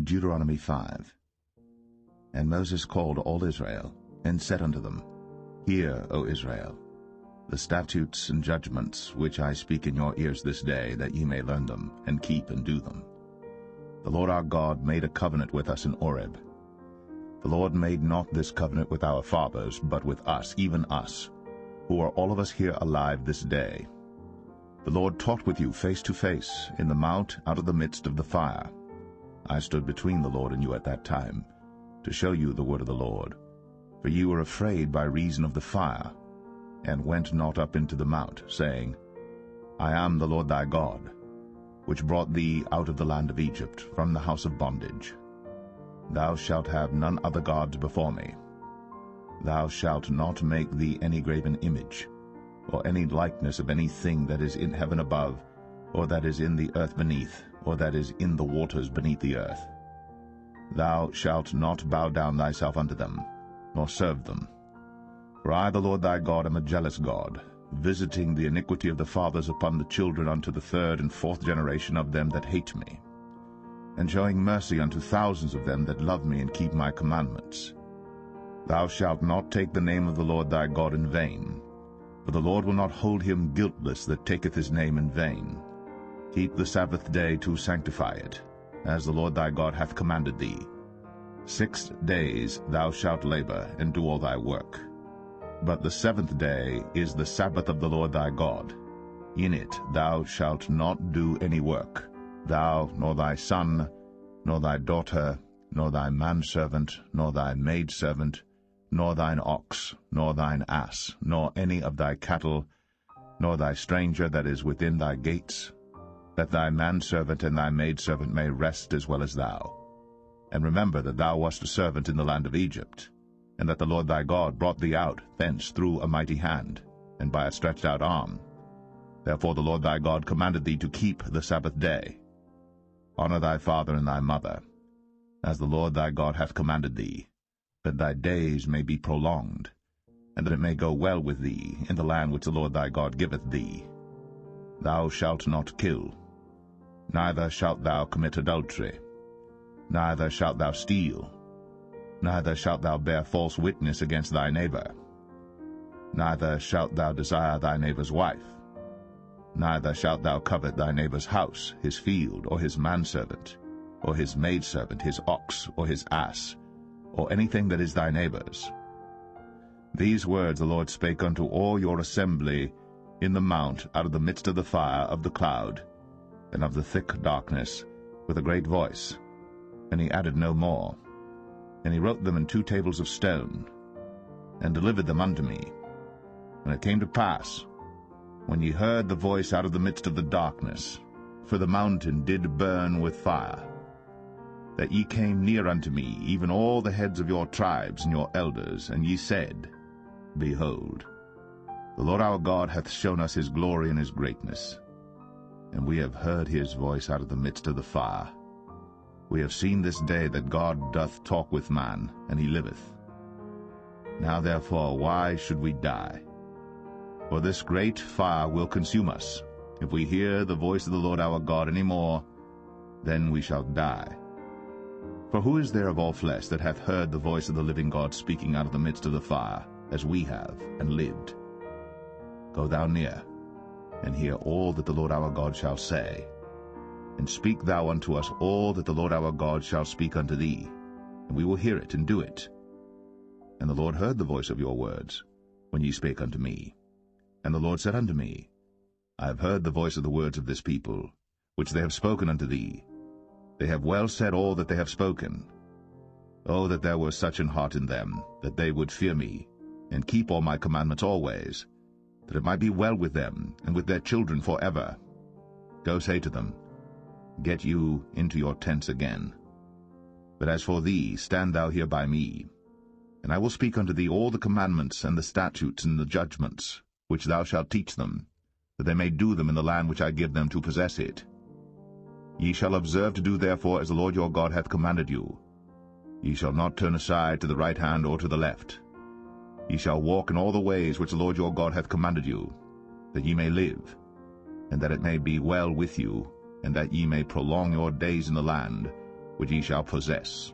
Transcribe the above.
Deuteronomy 5. And Moses called all Israel, and said unto them, Hear, O Israel, the statutes and judgments which I speak in your ears this day, that ye may learn them, and keep and do them. The Lord our God made a covenant with us in Horeb. The Lord made not this covenant with our fathers, but with us, even us, who are all of us here alive this day. The Lord talked with you face to face in the mount out of the midst of the fire. I stood between the Lord and you at that time, to show you the word of the Lord. For you were afraid by reason of the fire, and went not up into the mount, saying, I am the Lord thy God, which brought thee out of the land of Egypt, from the house of bondage. Thou shalt have none other gods before me. Thou shalt not make thee any graven image, or any likeness of any thing that is in heaven above, or that is in the earth beneath, or that is in the waters beneath the earth. Thou shalt not bow down thyself unto them, nor serve them. For I, the Lord thy God, am a jealous God, visiting the iniquity of the fathers upon the children unto the third and fourth generation of them that hate me, and showing mercy unto thousands of them that love me and keep my commandments. Thou shalt not take the name of the Lord thy God in vain, for the Lord will not hold him guiltless that taketh his name in vain. Keep the Sabbath day to sanctify it, as the Lord thy God hath commanded thee. 6 days thou shalt labor, and do all thy work. But the 7th day is the Sabbath of the Lord thy God. In it thou shalt not do any work, thou, nor thy son, nor thy daughter, nor thy manservant, nor thy maidservant, nor thine ox, nor thine ass, nor any of thy cattle, nor thy stranger that is within thy gates, that thy manservant and thy maidservant may rest as well as thou. And remember that thou wast a servant in the land of Egypt, and that the Lord thy God brought thee out thence through a mighty hand, and by a stretched out arm. Therefore the Lord thy God commanded thee to keep the Sabbath day. Honor thy father and thy mother, as the Lord thy God hath commanded thee, that thy days may be prolonged, and that it may go well with thee in the land which the Lord thy God giveth thee. Thou shalt not kill, neither shalt thou commit adultery, neither shalt thou steal, neither shalt thou bear false witness against thy neighbor, neither shalt thou desire thy neighbor's wife, neither shalt thou covet thy neighbor's house, his field, or his manservant, or his maidservant, his ox, or his ass, or anything that is thy neighbor's. These words the Lord spake unto all your assembly in the mount out of the midst of the fire, of the cloud, and of the thick darkness, with a great voice. And he added no more. And he wrote them in 2 tables of stone, and delivered them unto me. And it came to pass, when ye heard the voice out of the midst of the darkness, for the mountain did burn with fire, that ye came near unto me, even all the heads of your tribes and your elders, and ye said, Behold, the Lord our God hath shown us his glory and his greatness, and we have heard his voice out of the midst of the fire. We have seen this day that God doth talk with man, and he liveth. Now therefore why should we die? For this great fire will consume us. If we hear the voice of the Lord our God any more, then we shall die. For who is there of all flesh that hath heard the voice of the living God speaking out of the midst of the fire, as we have, and lived? Go thou near, and hear all that the Lord our God shall say. And speak thou unto us all that the Lord our God shall speak unto thee, and we will hear it and do it. And the Lord heard the voice of your words, when ye spake unto me. And the Lord said unto me, I have heard the voice of the words of this people, which they have spoken unto thee. They have well said all that they have spoken. Oh, that there were such an heart in them, that they would fear me, and keep all my commandments always, that it might be well with them, and with their children forever. Go say to them, Get you into your tents again. But as for thee, stand thou here by me, and I will speak unto thee all the commandments and the statutes and the judgments, which thou shalt teach them, that they may do them in the land which I give them to possess it. Ye shall observe to do therefore as the Lord your God hath commanded you. Ye shall not turn aside to the right hand or to the left. Ye shall walk in all the ways which the Lord your God hath commanded you, that ye may live, and that it may be well with you, and that ye may prolong your days in the land, which ye shall possess.